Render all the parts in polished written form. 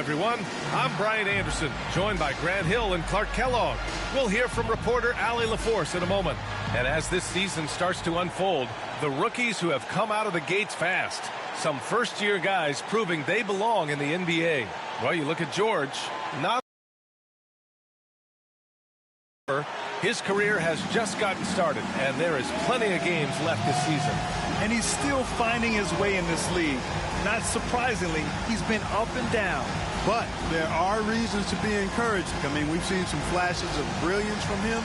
everyone. I'm Brian Anderson, joined by Grant Hill and Clark Kellogg. We'll hear from reporter Allie LaForce in a moment. And as this season starts to unfold, the rookies who have come out of the gates fast. Some first-year guys proving they belong in the NBA. Well, you look at George. His career has just gotten started, and there is plenty of games left this season. And he's still finding his way in this league. Not surprisingly, he's been up and down. But there are reasons to be encouraged. I mean, we've seen some flashes of brilliance from him,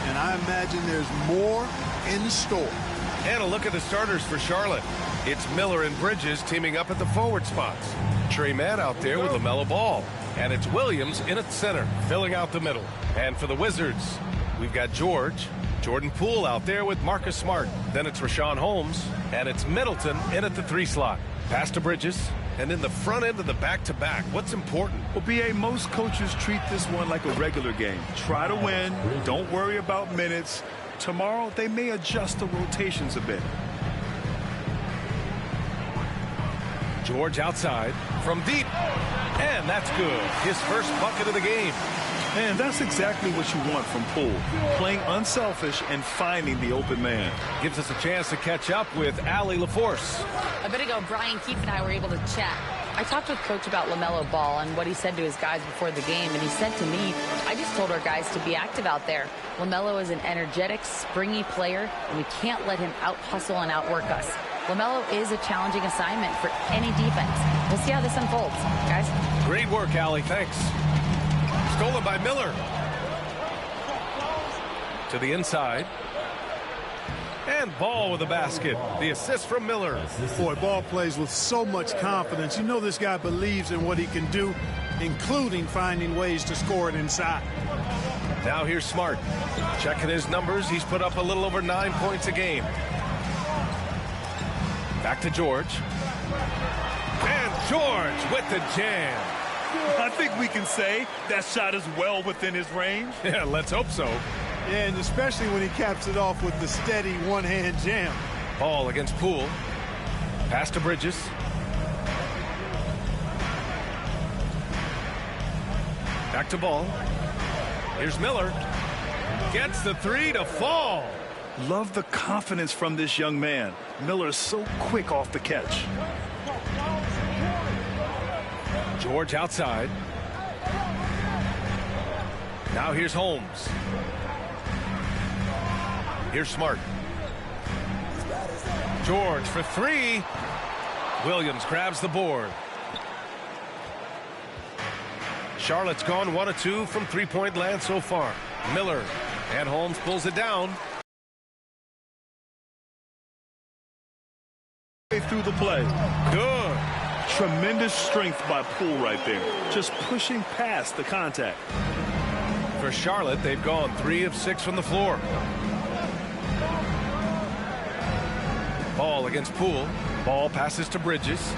and I imagine there's more in store. And a look at the starters for Charlotte. It's Miller and Bridges teaming up at the forward spots. Trey Mann out there with LaMelo Ball. And it's Williams in at center, filling out the middle. And for the Wizards, we've got Jordan Poole out there with Marcus Smart. Then it's Rashawn Holmes, and it's Middleton in at the 3 slot. Pass to Bridges, and in the front end of the back-to-back, what's important? Well, B.A., most coaches treat this one like a regular game. Try to win. Don't worry about minutes. Tomorrow, they may adjust the rotations a bit. George outside from deep, and that's good. His first bucket of the game. And that's exactly what you want from Poole. Playing unselfish and finding the open man. Gives us a chance to catch up with Allie LaForce. A bit ago, Brian Keefe and I were able to chat. I talked with Coach about LaMelo Ball and what he said to his guys before the game, and he said to me, I just told our guys to be active out there. LaMelo is an energetic, springy player, and we can't let him out-hustle and outwork us. LaMelo is a challenging assignment for any defense. We'll see how this unfolds, guys. Great work, Allie. Thanks. Stolen by Miller. To the inside. And Ball with a basket. The assist from Miller. Boy, Ball plays with so much confidence. You know this guy believes in what he can do, including finding ways to score it inside. Now here's Smart. Checking his numbers. He's put up a little over 9 points a game. Back to George. And George with the jam. I think we can say that shot is well within his range. Yeah, let's hope so. Yeah, and especially when he caps it off with the steady one-hand jam. Ball against Poole. Pass to Bridges. Back to Ball. Here's Miller. Gets the 3 to fall. Love the confidence from this young man. Miller's so quick off the catch. George outside. Now here's Holmes. Here's Smart. George for 3. Williams grabs the board. Charlotte's gone 1 of 2 from three-point land so far. Miller and Holmes pulls it down. Through the play. Good. Tremendous strength by Poole right there. Just pushing past the contact. For Charlotte, they've gone 3 of 6 from the floor. Ball against Poole. Ball passes to Bridges.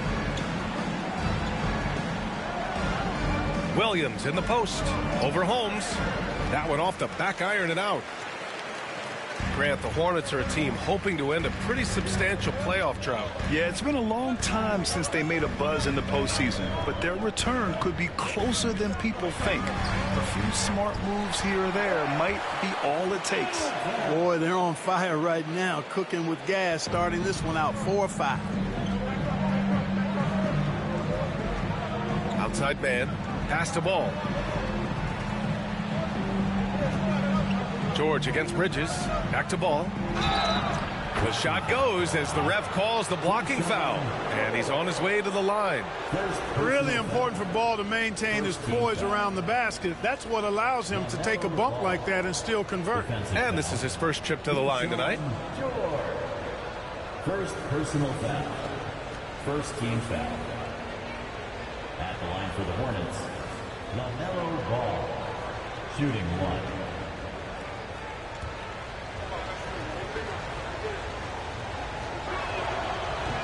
Williams in the post. Over Holmes. That one off the back iron and out. Grant, the Hornets are a team hoping to end a pretty substantial playoff drought. Yeah, it's been a long time since they made a buzz in the postseason, but their return could be closer than people think. A few smart moves here or there might be all it takes. Boy, they're on fire right now, cooking with gas, starting this one out 4-5. Outside man, pass to Ball. George against Bridges. Back to Ball. The shot goes as the ref calls the blocking foul. And he's on his way to the line. Really important for Ball to maintain his poise around the basket. That's what allows him to take a bump like that and still convert. And this is his first trip to the line tonight. First personal foul. First team foul. At the line for the Hornets, LaMelo Ball. Shooting 1.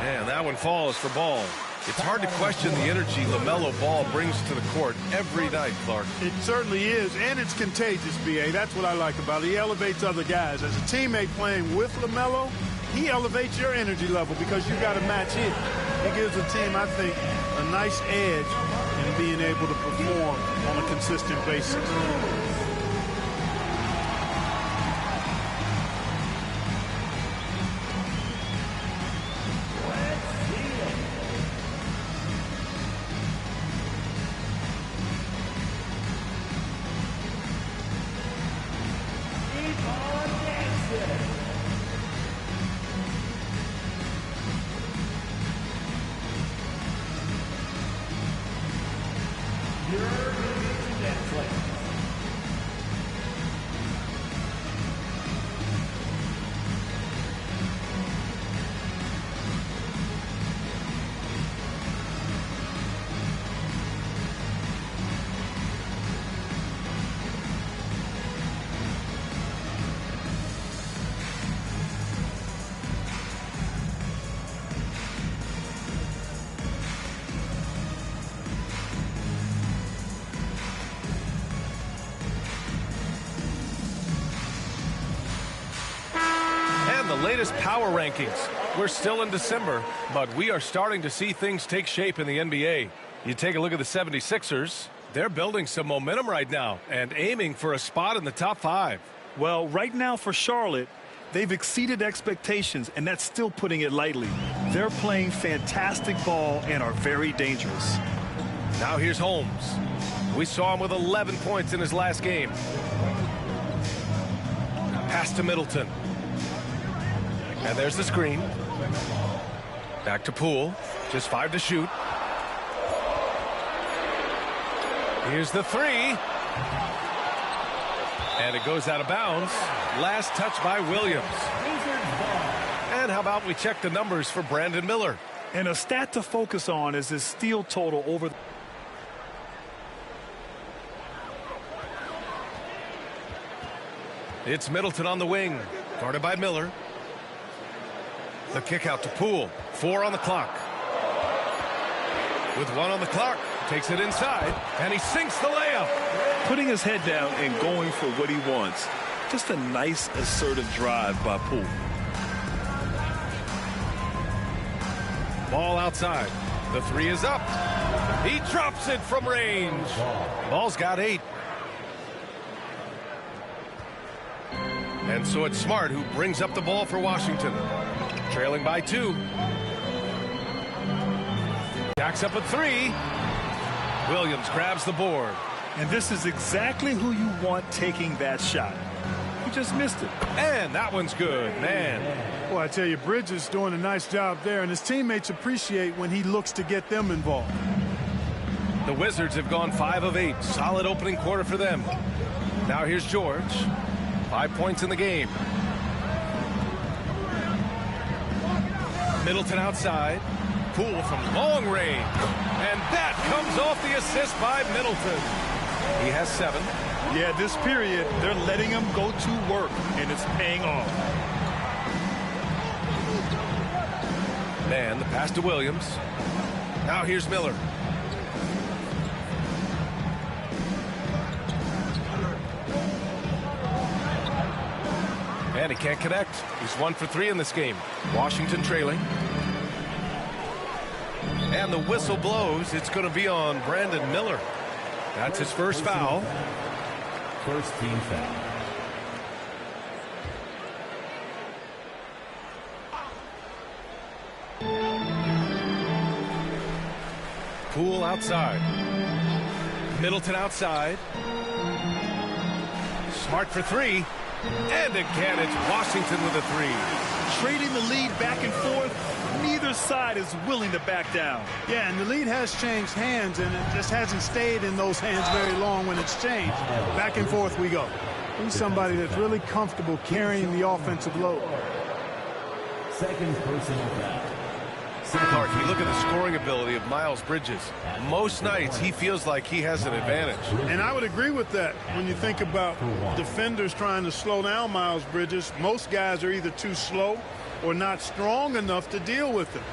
And that one falls for Ball. It's hard to question the energy LaMelo Ball brings to the court every night, Clark. It certainly is, and it's contagious, B.A. That's what I like about it. He elevates other guys. As a teammate playing with LaMelo, he elevates your energy level because you got to match it. He gives the team, I think, a nice edge in being able able to perform on a consistent basis. The latest power rankings. We're still in December, but we are starting to see things take shape in the NBA. You take a look at the 76ers. They're building some momentum right now and aiming for a spot in the top 5. Well, right now for Charlotte, they've exceeded expectations, and that's still putting it lightly. They're playing fantastic ball and are very dangerous. Now here's Holmes. We saw him with 11 points in his last game. Pass to Middleton. And there's the screen. Back to Poole. Just 5 to shoot. Here's the 3. And it goes out of bounds. Last touch by Williams. And how about we check the numbers for Brandon Miller? And a stat to focus on is his steal total over. It's Middleton on the wing. Guarded by Miller. The kick out to Poole. 4 on the clock. With 1 on the clock. Takes it inside. And he sinks the layup. Putting his head down and going for what he wants. Just a nice, assertive drive by Poole. Ball outside. The 3 is up. He drops it from range. Ball's got 8. And so it's Smart who brings up the ball for Washington. Trailing by 2. Jacks up a 3. Williams grabs the board. And this is exactly who you want taking that shot. He just missed it. And that one's good, man. Well, I tell you, Bridges doing a nice job there, and his teammates appreciate when he looks to get them involved. The Wizards have gone 5 of 8. Solid opening quarter for them. Now here's George. 5 points in the game. Middleton outside. Poole from long range. And that comes off the assist by Middleton. He has 7. Yeah, this period, they're letting him go to work, and it's paying off. Man, the pass to Williams. Now here's Miller. And he can't connect. He's 1 for 3 in this game. Washington trailing. And the whistle blows. It's going to be on Brandon Miller. That's his first foul. First team foul. Poole outside. Middleton outside. Smart for 3. And again, it's Washington with a 3. Trading the lead back and forth, neither side is willing to back down. Yeah, and the lead has changed hands, and it just hasn't stayed in those hands very long when it's changed. Back and forth we go. He's somebody that's really comfortable carrying the offensive load. Second personal foul. Clark, you look at the scoring ability of Miles Bridges. Most nights, he feels like he has an advantage. And I would agree with that when you think about defenders trying to slow down Miles Bridges. Most guys are either too slow or not strong enough to deal with him.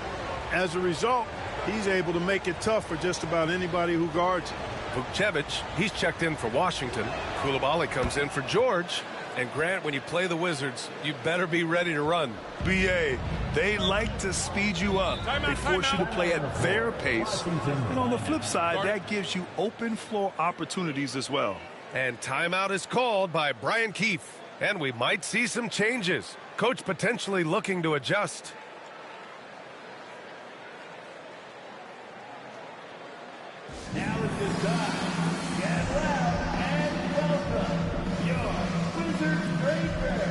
As a result, he's able to make it tough for just about anybody who guards him. Vukcevic, he's checked in for Washington. Koulibaly comes in for George. And Grant, when you play the Wizards, you better be ready to run. BA, they like to speed you up. They force you to play at their pace. And on the flip side, that gives you open floor opportunities as well. And timeout is called by Brian Keefe. And we might see some changes. Coach potentially looking to adjust. Now it's his time. Get well and welcome your Wizards Breaker.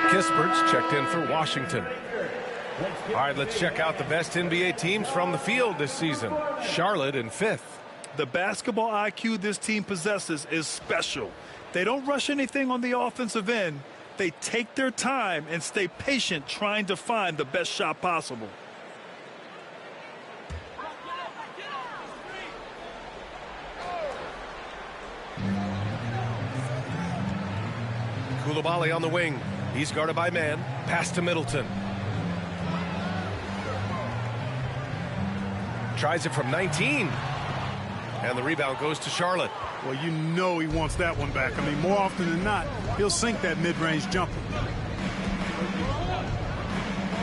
Kispert's checked in for Washington. All right, let's check out the best NBA teams from the field this season. Charlotte in 5th. The basketball IQ this team possesses is special. They don't rush anything on the offensive end. They take their time and stay patient trying to find the best shot possible. Coulibaly on the wing. He's guarded by man. Pass to Middleton. Tries it from 19. And the rebound goes to Charlotte. Well, you know he wants that one back. I mean, more often than not, he'll sink that mid-range jumper.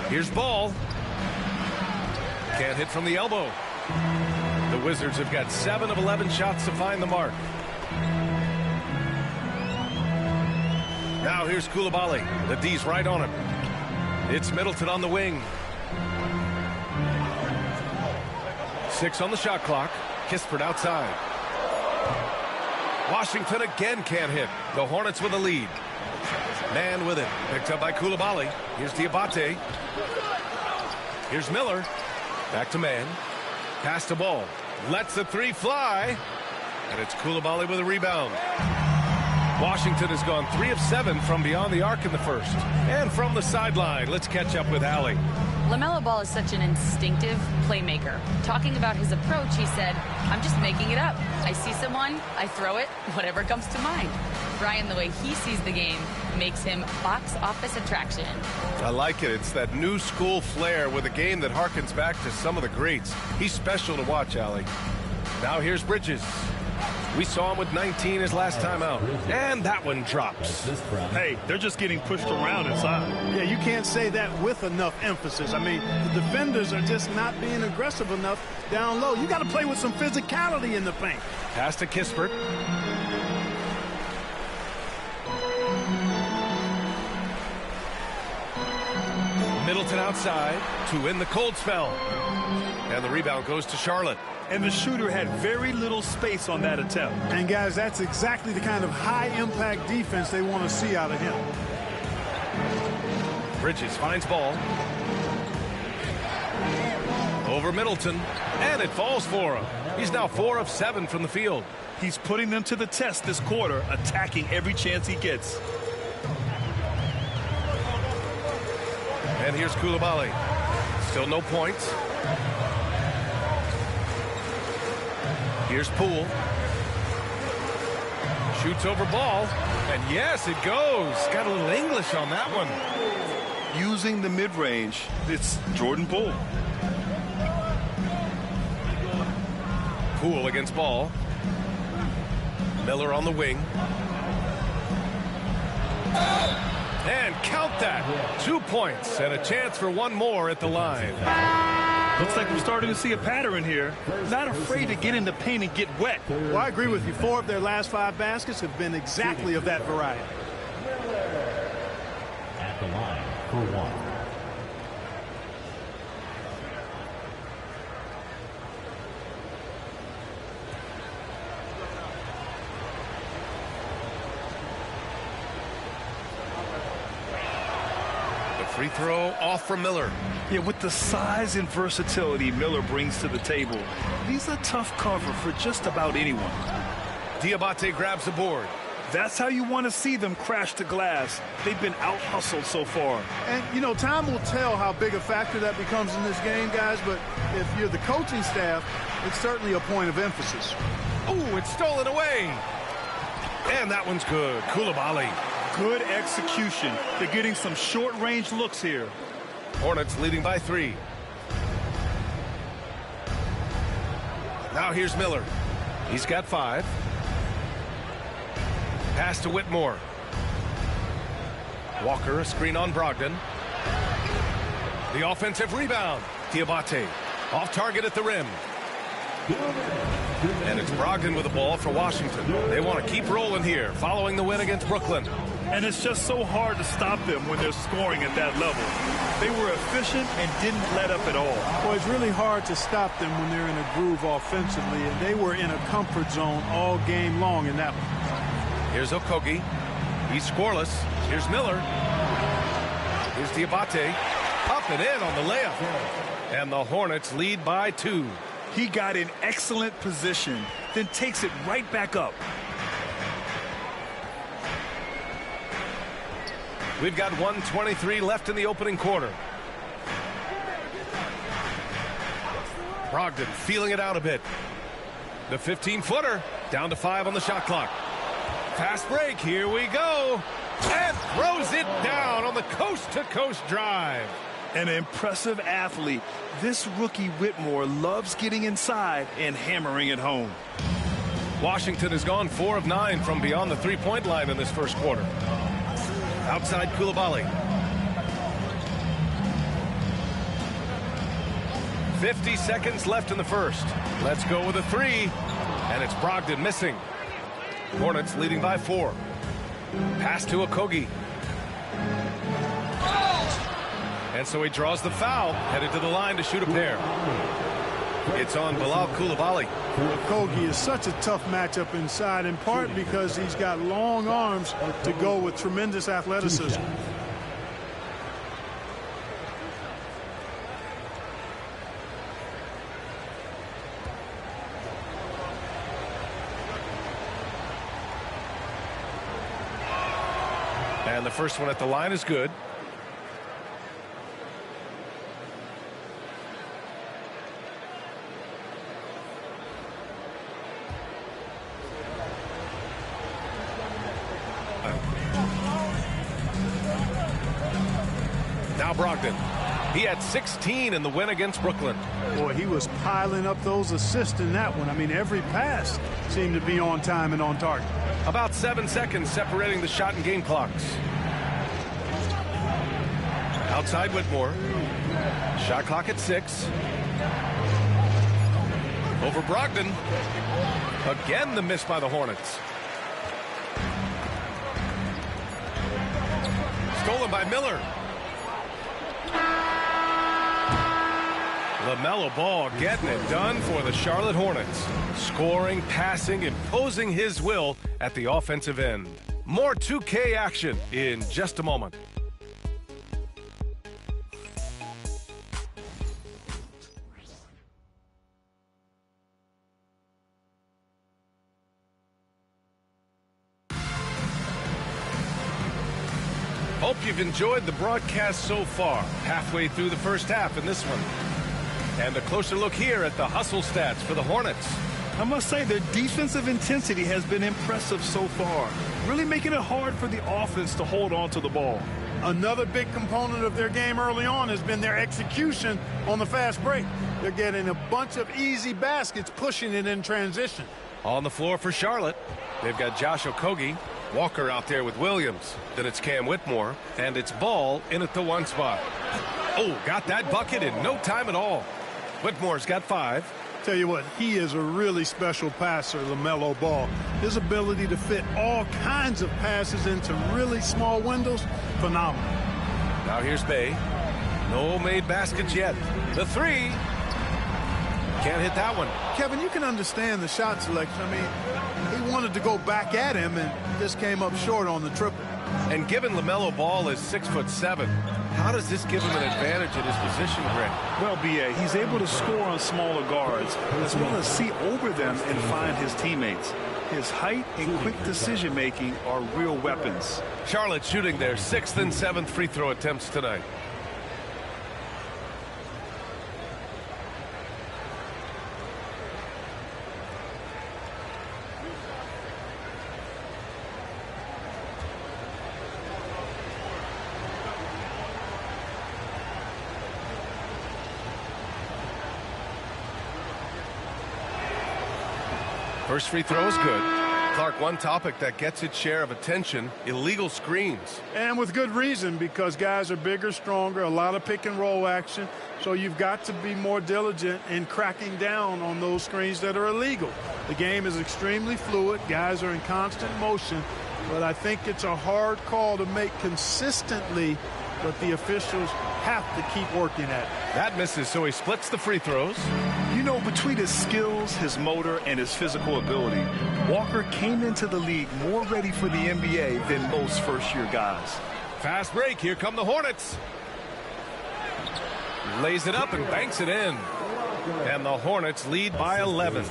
Here's Ball. Can't hit from the elbow. The Wizards have got 7 of 11 shots to find the mark. Now here's Coulibaly. The D's right on him. It's Middleton on the wing. 6 on the shot clock. Kispert outside. Washington again can't hit. The Hornets with a lead. Man with it. Picked up by Coulibaly. Here's Diabate. Here's Miller. Back to man. Pass to Ball. Lets the 3 fly. And it's Coulibaly with a rebound. Washington has gone 3 of 7 from beyond the arc in the first. And from the sideline, let's catch up with Allie. LaMelo Ball is such an instinctive playmaker. Talking about his approach, he said, I'm just making it up. I see someone, I throw it, whatever comes to mind. Brian, the way he sees the game makes him box office attraction. I like it. It's that new school flair with a game that harkens back to some of the greats. He's special to watch, Allie. Now here's Bridges. We saw him with 19 his last time out. And that one drops. Hey, they're just getting pushed around inside. Yeah, you can't say that with enough emphasis. I mean, the defenders are just not being aggressive enough down low. You got to play with some physicality in the paint. Pass to Kispert. Middleton outside to win the cold spell. And the rebound goes to Charlotte. And the shooter had very little space on that attempt. And, guys, that's exactly the kind of high-impact defense they want to see out of him. Bridges finds Ball. Over Middleton. And it falls for him. He's now 4 of 7 from the field. He's putting them to the test this quarter, attacking every chance he gets. And here's Coulibaly. Still no points. Here's Poole. Shoots over Ball. And yes, it goes. Got a little English on that one. Using the mid-range, it's Jordan Poole. Poole against Ball. Miller on the wing. And count that. 2 points and a chance for one more at the line. Looks like we're starting to see a pattern here. Not afraid to get in the paint and get wet. Well, I agree with you. 4 of their last 5 baskets have been exactly of that variety. At the line for one. Free throw off from Miller. Yeah, with the size and versatility Miller brings to the table, he's a tough cover for just about anyone. Diabate grabs the board. That's how you want to see them crash the glass. They've been out-hustled so far. And, you know, time will tell how big a factor that becomes in this game, guys, but if you're the coaching staff, it's certainly a point of emphasis. Oh, it's stolen away. And that one's good. Coulibaly. Good execution. They're getting some short-range looks here. Hornets leading by 3. Now here's Miller. He's got 5. Pass to Whitmore. Walker, a screen on Brogdon. The offensive rebound. Diabate off target at the rim. And it's Brogdon with the ball for Washington. They want to keep rolling here following the win against Brooklyn. And it's just so hard to stop them when they're scoring at that level. They were efficient and didn't let up at all. Well, it's really hard to stop them when they're in a groove offensively, and they were in a comfort zone all game long in that one. Here's Okogie. He's scoreless. Here's Miller. Here's Diabate. Up and in on the layup. And the Hornets lead by 2. He got in excellent position, then takes it right back up. We've got 1:23 left in the opening quarter. Brogdon feeling it out a bit. The 15-footer down to 5 on the shot clock. Fast break. Here we go. And throws it down on the coast-to-coast drive. An impressive athlete. This rookie Whitmore loves getting inside and hammering it home. Washington has gone 4 of 9 from beyond the three-point line in this first quarter. Outside Coulibaly. 50 seconds left in the first. Let's go with a 3. And it's Brogdon missing. Hornets leading by 4. Pass to Okogie. And so he draws the foul, headed to the line to shoot a pair. It's on Bilal Coulibaly. Okogie is such a tough matchup inside, in part because he's got long arms to go with tremendous athleticism. And the first one at the line is good. Now Brogdon. He had 16 in the win against Brooklyn. Boy, he was piling up those assists in that one. I mean, every pass seemed to be on time and on target. About 7 seconds separating the shot and game clocks. Outside Whitmore. Shot clock at 6. Over Brogdon. Again, the miss by the Hornets. Stolen by Miller. LaMelo Ball getting it done for the Charlotte Hornets. Scoring, passing, imposing his will at the offensive end. More 2K action in just a moment. Hope you've enjoyed the broadcast so far. Halfway through the first half in this one. And a closer look here at the hustle stats for the Hornets. I must say their defensive intensity has been impressive so far, really making it hard for the offense to hold on to the ball. Another big component of their game early on has been their execution on the fast break. They're getting a bunch of easy baskets, pushing it in transition. On the floor for Charlotte, they've got Josh Okogie, Walker out there with Williams. Then it's Cam Whitmore, and it's Ball in at the 1 spot. Oh, got that bucket in no time at all. Whitmore's got 5. Tell you what, he is a really special passer, LaMelo Ball. His ability to fit all kinds of passes into really small windows, phenomenal. Now here's Bay. No made baskets yet. The 3. Can't hit that one. Kevin, you can understand the shot selection. I mean, he wanted to go back at him and just came up short on the triple. And given LaMelo Ball is 6'7", how does this give him an advantage at his position, Greg? Well, B.A., he's able to score on smaller guards, as well as see over them and find his teammates. His height and quick decision-making are real weapons. Charlotte shooting their 6th and 7th free throw attempts tonight. First free throw is good. Clark, one topic that gets its share of attention, illegal screens. And with good reason, because guys are bigger, stronger, a lot of pick and roll action. So you've got to be more diligent in cracking down on those screens that are illegal. The game is extremely fluid. Guys are in constant motion. But I think it's a hard call to make consistently, but the officials have to keep working at it. That misses, so he splits the free throws. You know, between his skills, his motor, and his physical ability, Walker came into the league more ready for the NBA than most first-year guys. Fast break. Here come the Hornets. Lays it up and banks it in. And the Hornets lead by 11.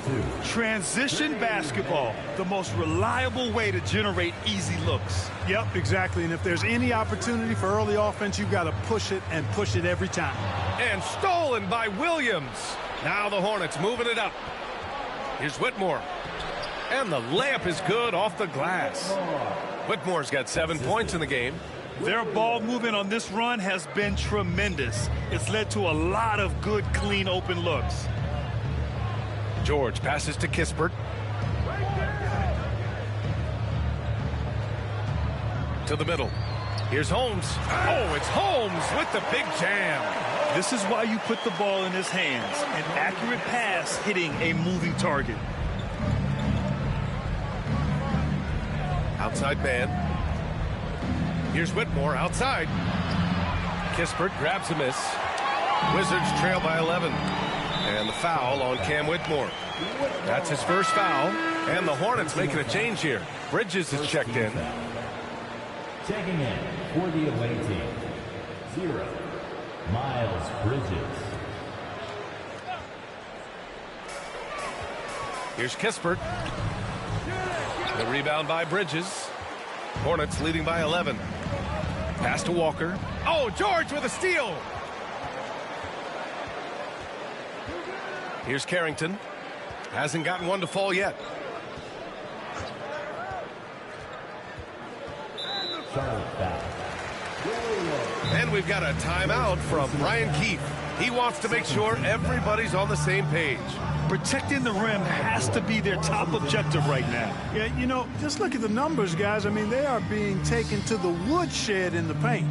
Transition basketball, the most reliable way to generate easy looks. Yep, exactly. And if there's any opportunity for early offense, you've got to push it and push it every time. And stolen by Williams. Now the Hornets moving it up. Here's Whitmore. And the layup is good off the glass. Whitmore's got 7 points in the game. Their ball movement on this run has been tremendous. It's led to a lot of good, clean, open looks. George passes to Kispert. To the middle. Here's Holmes. Oh, it's Holmes with the big jam. This is why you put the ball in his hands. An accurate pass hitting a moving target. Outside man. Here's Whitmore outside. Kispert grabs a miss. Wizards trail by 11. And the foul on Cam Whitmore. That's his first foul. And the Hornets making a change here. Bridges is checked in. Checking in for the away team, 0, Miles Bridges. Here's Kispert. The rebound by Bridges. Hornets leading by 11. Pass to Walker. Oh, George with a steal. Here's Carrington. Hasn't gotten one to fall yet. And we've got a timeout from Brian Keefe. He wants to make sure everybody's on the same page. Protecting the rim has to be their top objective right now. Yeah, you know, just look at the numbers, guys. I mean, they are being taken to the woodshed in the paint.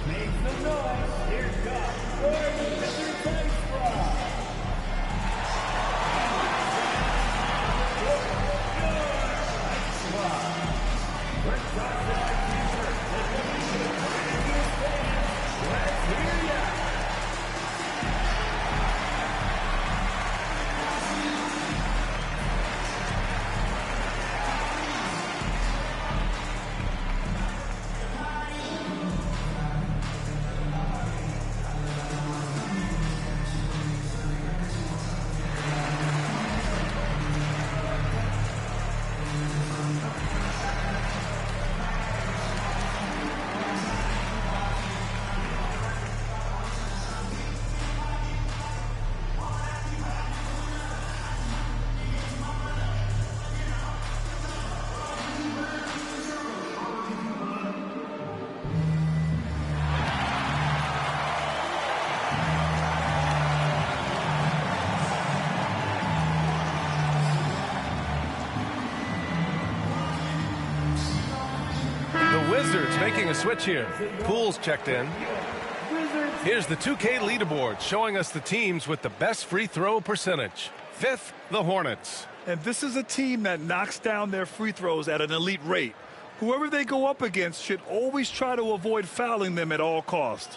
Make some noise. Here comes Wizards making a switch here. Poole's checked in. Wizards Here's the 2K leaderboard showing us the teams with the best free throw percentage. 5th, the Hornets. And this is a team that knocks down their free throws at an elite rate. Whoever they go up against should always try to avoid fouling them at all costs.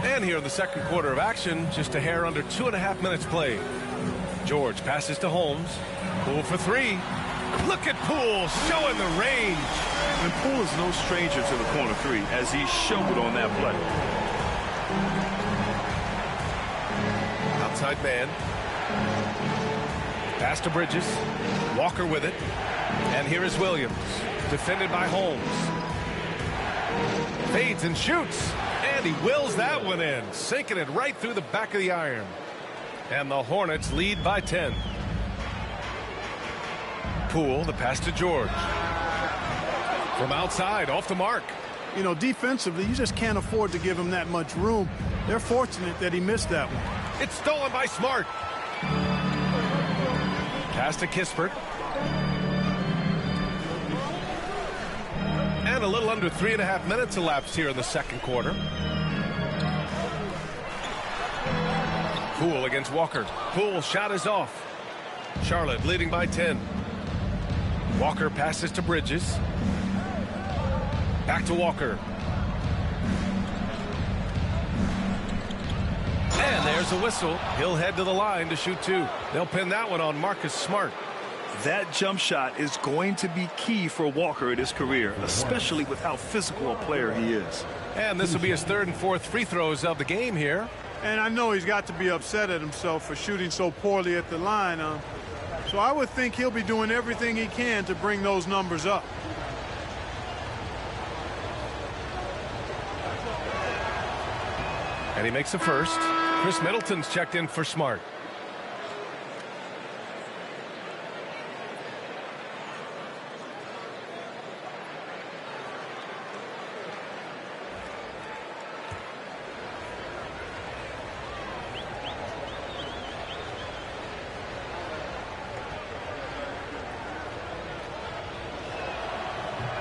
And here in the second quarter of action, just a hair under 2.5 minutes played. George passes to Holmes. Poole for three. Look at Poole showing the range. And Poole is no stranger to the corner three, as he showed on that play. Outside man. Pass to Bridges. Walker with it. And here is Williams. Defended by Holmes. Fades and shoots. And he wills that one in. Sinking it right through the back of the iron. And the Hornets lead by 10. Poole, the pass to George. From outside, off the mark. You know, defensively, you just can't afford to give him that much room. They're fortunate that he missed that one. It's stolen by Smart. Pass to Kispert. And a little under 3.5 minutes elapsed here in the second quarter. Poole against Walker. Poole shot is off. Charlotte leading by 10. Walker passes to Bridges. Back to Walker. And there's a whistle. He'll head to the line to shoot two. They'll pin that one on Marcus Smart. That jump shot is going to be key for Walker in his career, especially with how physical a player he is. And this will be his third and fourth free throws of the game here. And I know he's got to be upset at himself for shooting so poorly at the line. So I would think he'll be doing everything he can to bring those numbers up. And he makes the first. Chris Middleton's checked in for Smart.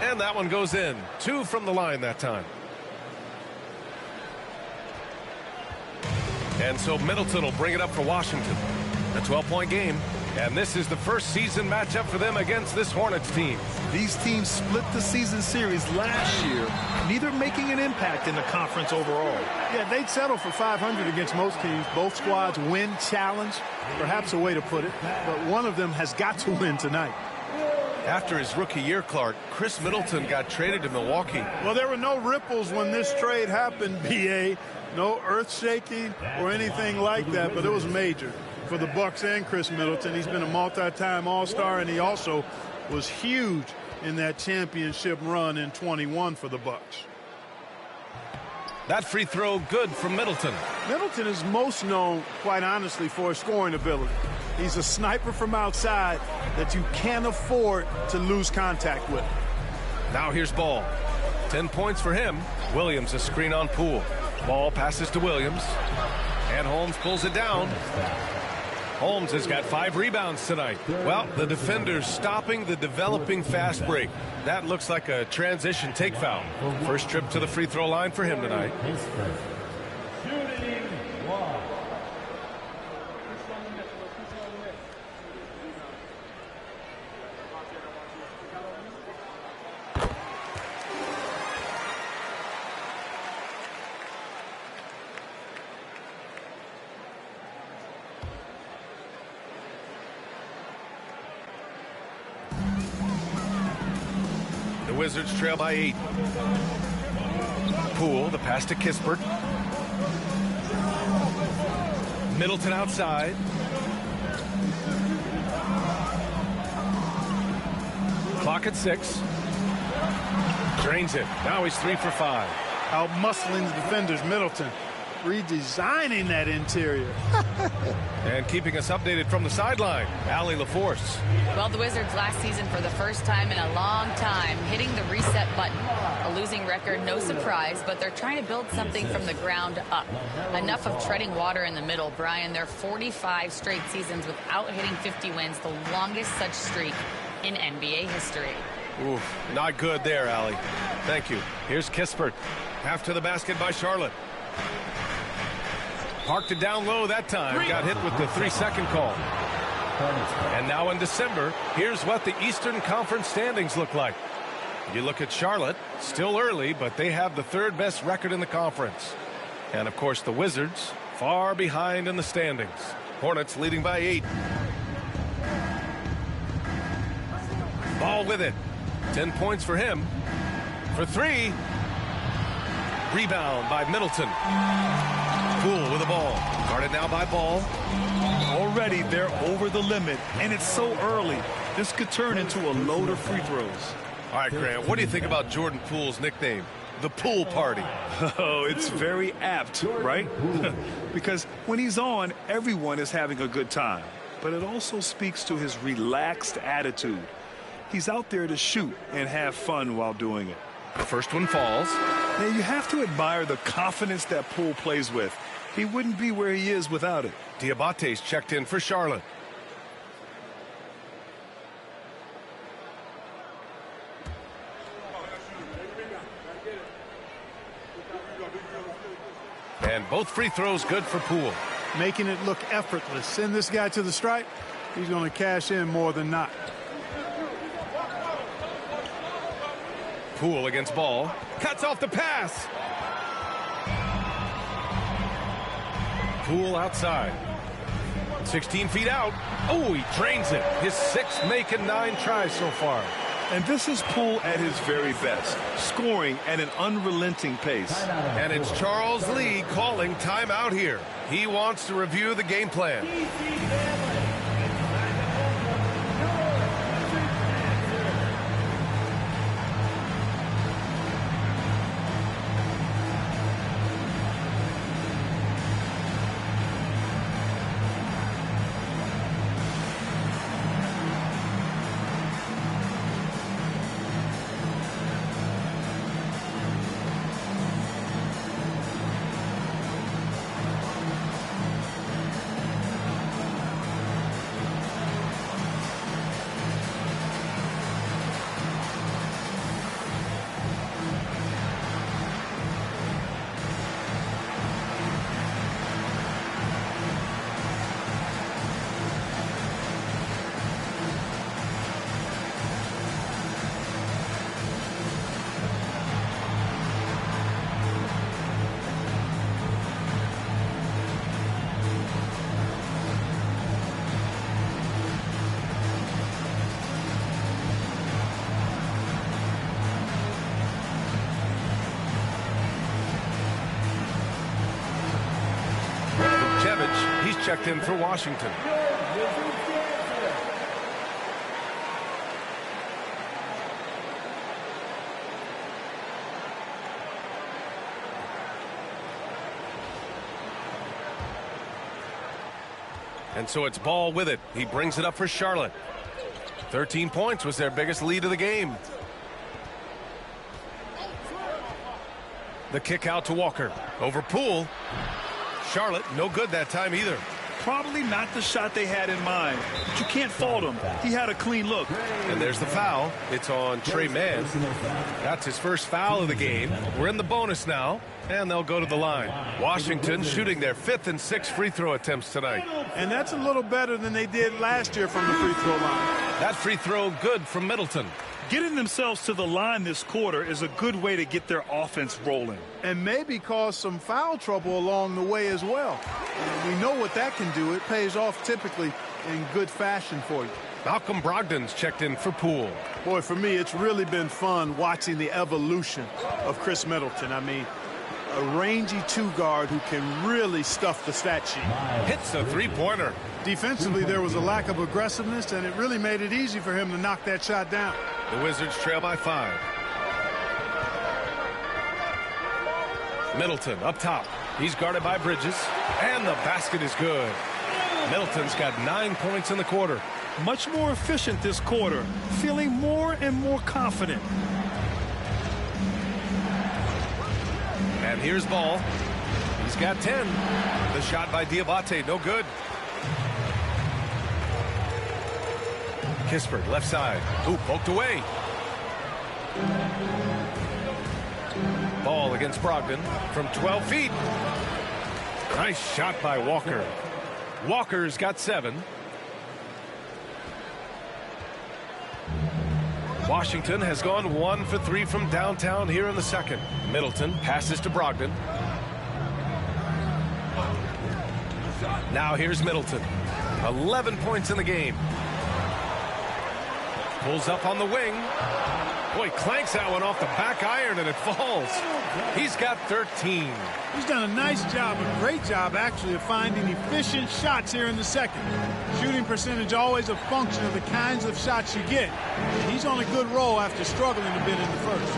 And that one goes in. 2 from the line that time. And so Middleton will bring it up for Washington. A 12-point game. And this is the first season matchup for them against this Hornets team. These teams split the season series last year, neither making an impact in the conference overall. Yeah, they'd settle for 500 against most teams. Both squads win challenge, perhaps a way to put it. But one of them has got to win tonight. After his rookie year, Clark, Chris Middleton got traded to Milwaukee. Well, there were no ripples when this trade happened, B.A. No earth-shaking or anything like that, but it was major for the Bucks and Chris Middleton. He's been a multi-time All-Star, and he also was huge in that championship run in 21 for the Bucks. That free throw good from Middleton. Middleton is most known, quite honestly, for his scoring ability. He's a sniper from outside that you can't afford to lose contact with. Now here's Ball. 10 points for him. Williams a screen on Poole. Ball passes to Williams. And Holmes pulls it down. Holmes has got 5 rebounds tonight. Well, the defender's stopping the developing fast break. That looks like a transition take foul. First trip to the free throw line for him tonight. Wizards trail by 8. Poole, the pass to Kispert. Middleton outside. Clock at 6. Drains it. Now he's 3 for 5. Out muscling the defenders, Middleton. Redesigning that interior. And keeping us updated from the sideline, Allie LaForce. Well, the Wizards last season for the first time in a long time hitting the reset button. A losing record, no surprise, but they're trying to build something from the ground up. Enough of treading water in the middle, Brian. They're 45 straight seasons without hitting 50 wins, the longest such streak in NBA history. Oof, not good there, Allie. Thank you. Here's Kispert. Half to the basket by Charlotte. Parked it down low that time. Got hit with the 3-second call. And now in December, here's what the Eastern Conference standings look like. You look at Charlotte, still early, but they have the 3rd best record in the conference. And, of course, the Wizards far behind in the standings. Hornets leading by 8. Ball with it. 10 points for him. For 3. Rebound by Middleton. Poole with the ball. Guarded now by Ball. Already they're over the limit, and it's so early. This could turn into a load of free throws. All right, Grant, what do you think about Jordan Poole's nickname? The Pool Party. Oh, it's very apt, right? Because when he's on, everyone is having a good time. But it also speaks to his relaxed attitude. He's out there to shoot and have fun while doing it. The first one falls. Now, you have to admire the confidence that Poole plays with. He wouldn't be where he is without it. Diabate's checked in for Charlotte. And both free throws good for Poole. Making it look effortless. Send this guy to the stripe. He's going to cash in more than not. Poole against Ball. Cuts off the pass. Poole outside. 16 feet out. Oh, he drains it. His 6th make and 9 tries so far. And this is Poole at his very best, scoring at an unrelenting pace. And it's Charles Lee calling timeout here. He wants to review the game plan. He's checked in for Washington. And so it's Ball with it. He brings it up for Charlotte. 13 points was their biggest lead of the game. The kick out to Walker. Over Poole. Charlotte, no good that time either. Probably not the shot they had in mind, but you can't fault him. He had a clean look. And there's the foul. It's on Trey Mann. That's his first foul of the game. We're in the bonus now, and they'll go to the line. Washington shooting their 5th and 6th free throw attempts tonight. And that's a little better than they did last year from the free throw line. That free throw good from Middleton. Getting themselves to the line this quarter is a good way to get their offense rolling. And maybe cause some foul trouble along the way as well. And we know what that can do. It pays off typically in good fashion for you. Malcolm Brogdon's checked in for Poole. Boy, for me, it's really been fun watching the evolution of Chris Middleton. I mean, a rangy 2-guard who can really stuff the stat sheet. Hits a 3-pointer. Defensively, there was a lack of aggressiveness, and it really made it easy for him to knock that shot down. The Wizards trail by 5. Middleton up top. He's guarded by Bridges, and the basket is good. Middleton's got 9 points in the quarter. Much more efficient this quarter, feeling more and more confident. And here's Ball. He's got 10. The shot by Diabate, no good. Kispert, left side. Ooh, poked away. Ball against Brogdon from 12 feet. Nice shot by Walker. Walker's got 7. Washington has gone 1 for 3 from downtown here in the second. Middleton passes to Brogdon. Now here's Middleton. 11 points in the game. Pulls up on the wing. Boy, clanks that one off the back iron and it falls. He's got 13. He's done a nice job, a great job actually, of finding efficient shots here in the second. Shooting percentage always a function of the kinds of shots you get. He's on a good roll after struggling a bit in the first.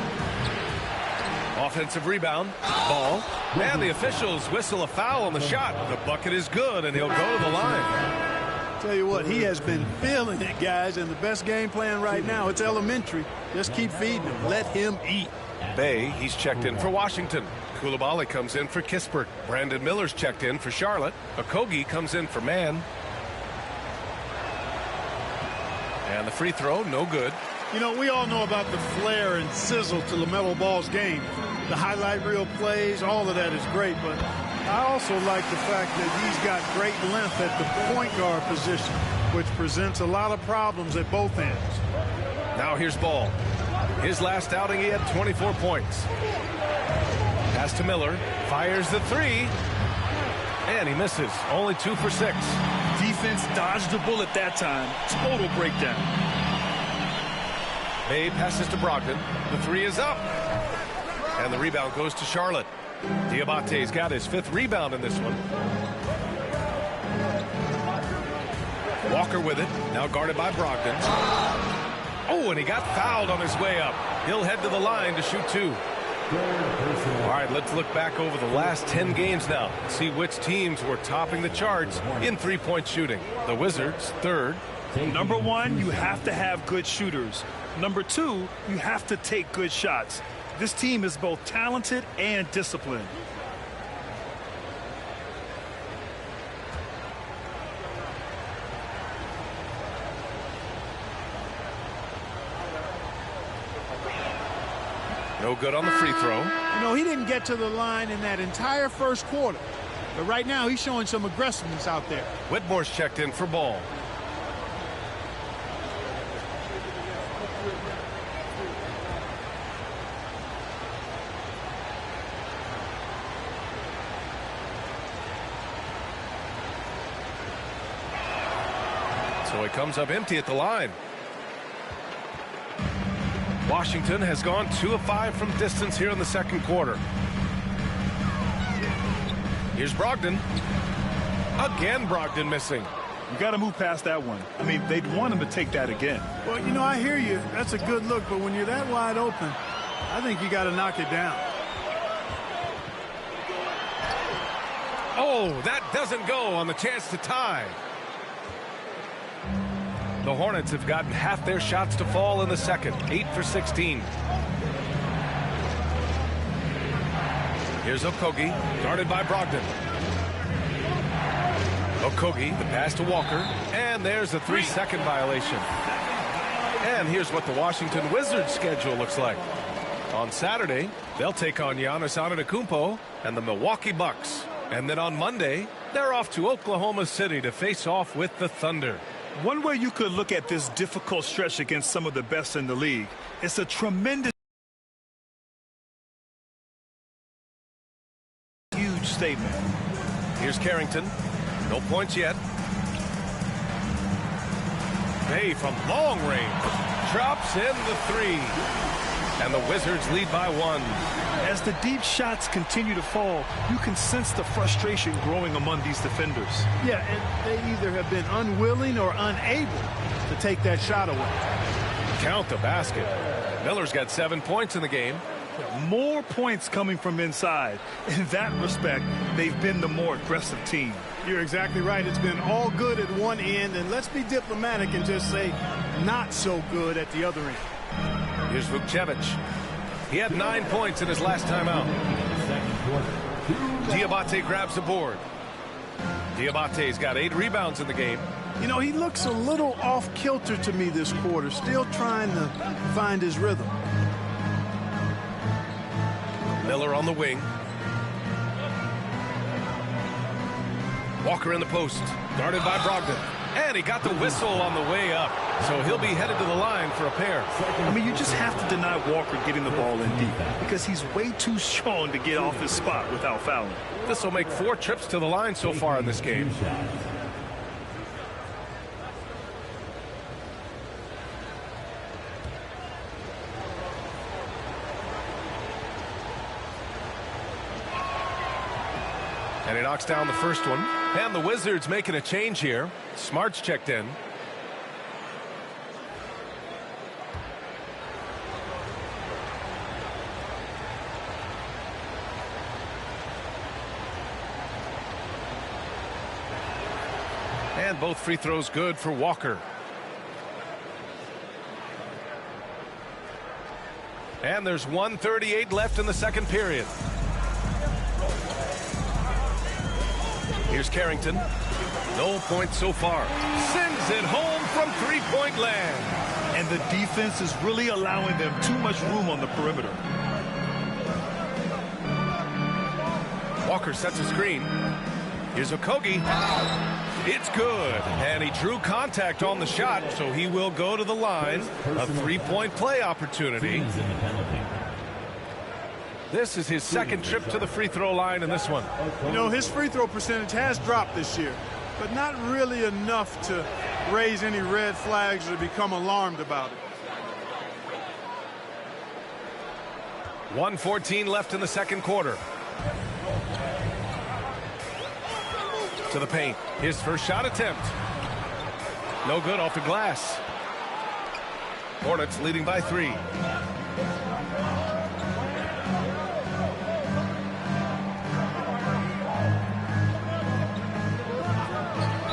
Offensive rebound. Ball. And the officials whistle a foul on the shot. The bucket is good and he'll go to the line. Tell you what, he has been feeling it, guys, and the best game plan right now, it's elementary. Just keep feeding him. Let him eat. Bay, he's checked in for Washington. Coulibaly comes in for Kispert. Brandon Miller's checked in for Charlotte. Okogie comes in for Mann. And the free throw, no good. You know, we all know about the flair and sizzle to LaMelo Ball's game. The highlight reel plays, all of that is great, but I also like the fact that he's got great length at the point guard position, which presents a lot of problems at both ends. Now here's Ball. His last outing, he had 24 points. Pass to Miller. Fires the 3. And he misses. Only 2 for 6. Defense dodged the bullet that time. Total breakdown. Bay passes to Brogdon. The 3 is up. And the rebound goes to Charlotte. Diabate's got his 5th rebound in this one. Walker with it. Now guarded by Brogdon. Oh, and he got fouled on his way up. He'll head to the line to shoot 2. All right, let's look back over the last 10 games now. See which teams were topping the charts in three-point shooting. The Wizards, 3rd. Number 1, you have to have good shooters. Number 2, you have to take good shots. This team is both talented and disciplined. No good on the free throw. You know, he didn't get to the line in that entire first quarter. But right now, he's showing some aggressiveness out there. Whitmore's checked in for Ball. So he comes up empty at the line. Washington has gone 2 of 5 from distance here in the second quarter. Here's Brogdon. Again, Brogdon missing. You got to move past that one. I mean, they'd want him to take that again. Well, you know, I hear you. That's a good look, but when you're that wide open, I think you got to knock it down. Oh, that doesn't go on the chance to tie. The Hornets have gotten half their shots to fall in the second. 8 for 16. Here's Okogie, guarded by Brogdon. Okogie, the pass to Walker, and there's a 3-second violation. And here's what the Washington Wizards schedule looks like. On Saturday, they'll take on Giannis Antetokounmpo and the Milwaukee Bucks. And then on Monday, they're off to Oklahoma City to face off with the Thunder. One way you could look at this difficult stretch against some of the best in the league, it's a tremendous, huge statement. Here's Carrington. No points yet. Bay from long range. Drops in the 3. And the Wizards lead by 1. As the deep shots continue to fall, you can sense the frustration growing among these defenders. Yeah, and they either have been unwilling or unable to take that shot away. Count the basket. Miller's got 7 points in the game. More points coming from inside. In that respect, they've been the more aggressive team. You're exactly right. It's been all good at one end, and let's be diplomatic and just say not so good at the other end. Here's Vukcevic. He had 9 points in his last time out. Diabate grabs the board. Diabate's got 8 rebounds in the game. You know, he looks a little off kilter to me this quarter, still trying to find his rhythm. Miller on the wing. Walker in the post, guarded by Brogdon. And he got the whistle on the way up. So he'll be headed to the line for a pair. I mean, you just have to deny Walker getting the ball in deep because he's way too strong to get off his spot without fouling. This will make 4 trips to the line so far in this game. And he knocks down the first one. And the Wizards making a change here. Smart's checked in. And both free throws good for Walker. And there's 1:38 left in the second period. Here's Carrington. No points so far. Sends it home from three-point land. And the defense is really allowing them too much room on the perimeter. Walker sets a screen. Here's Okogie. It's good. And he drew contact on the shot, so he will go to the line. A three-point play opportunity. This is his second trip to the free throw line in this one. You know, his free throw percentage has dropped this year, but not really enough to raise any red flags or become alarmed about it. 1:14 left in the second quarter. To the paint. His first shot attempt. No good off the glass. Hornets leading by 3.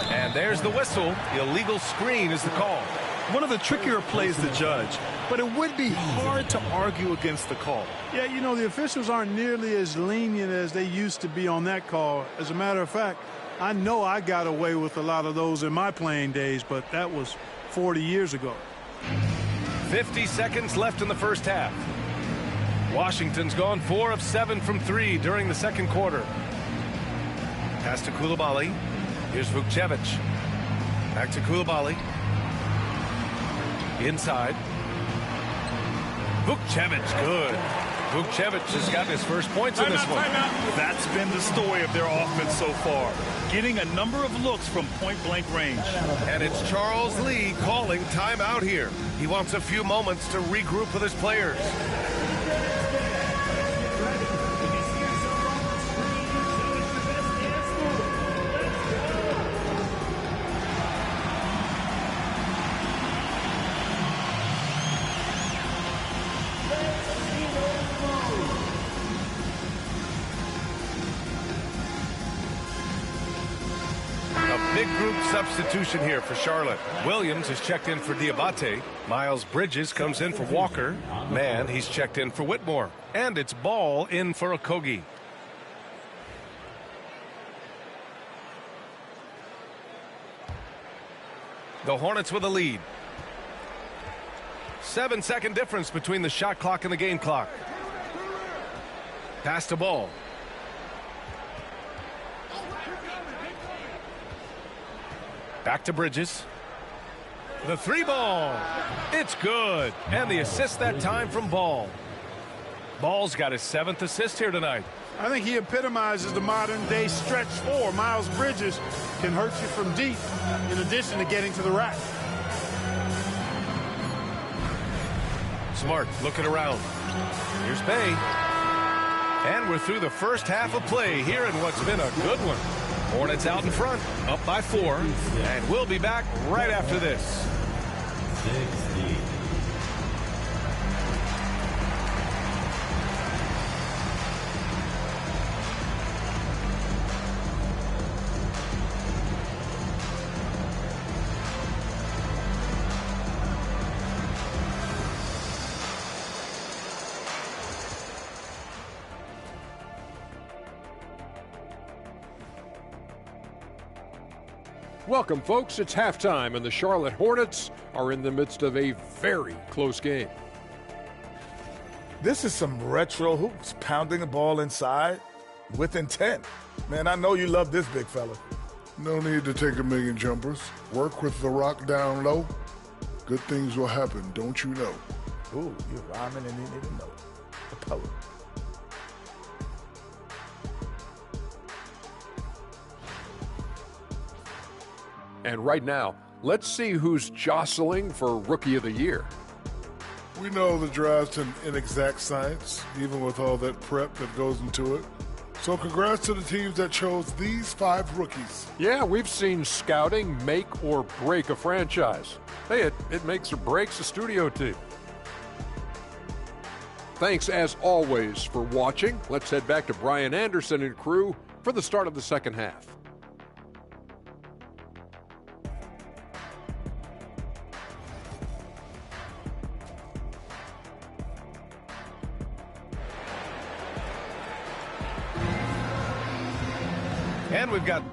And there's the whistle. Illegal screen is the call. One of the trickier plays to judge, but it would be hard to argue against the call. Yeah, you know, the officials aren't nearly as lenient as they used to be on that call. As a matter of fact, I know I got away with a lot of those in my playing days, but that was 40 years ago. 50 seconds left in the first half. Washington's gone 4 of 7 from 3 during the second quarter. Pass to Coulibaly. Here's Vukcevic. Back to Coulibaly. Inside. Vukcevic, good. Vukcevic has gotten his first points in this one. That's been the story of their offense so far. Getting a number of looks from point-blank range. And it's Charles Lee calling timeout here. He wants a few moments to regroup with his players. Big group substitution here for Charlotte. Williams is checked in for Diabate. Miles Bridges comes in for Walker. Man, he's checked in for Whitmore. And it's Ball in for Okogie. The Hornets with a lead. 7-second difference between the shot clock and the game clock. Pass to Ball. Back to Bridges. The 3-ball. It's good. And the assist that time from Ball. Ball's got his 7th assist here tonight. I think he epitomizes the modern-day stretch 4. Miles Bridges can hurt you from deep in addition to getting to the rack. Smart looking around. Here's Bay. And we're through the first half of play here in what's been a good one. Hornets out in front, up by 4, and we'll be back right after this. 60. Welcome, folks. It's halftime, and the Charlotte Hornets are in the midst of a very close game. This is some retro hoops, pounding the ball inside with intent. Man, I know you love this big fella. No need to take a million jumpers. Work with the rock down low. Good things will happen, don't you know? Ooh, you're rhyming and you didn't even know it. The poet. And right now, let's see who's jostling for Rookie of the Year. We know the draft's an inexact science, even with all that prep that goes into it. So congrats to the teams that chose these 5 rookies. Yeah, we've seen scouting make or break a franchise. Hey, it makes or breaks a studio team. Thanks, as always, for watching. Let's head back to Brian Anderson and crew for the start of the second half. And we've got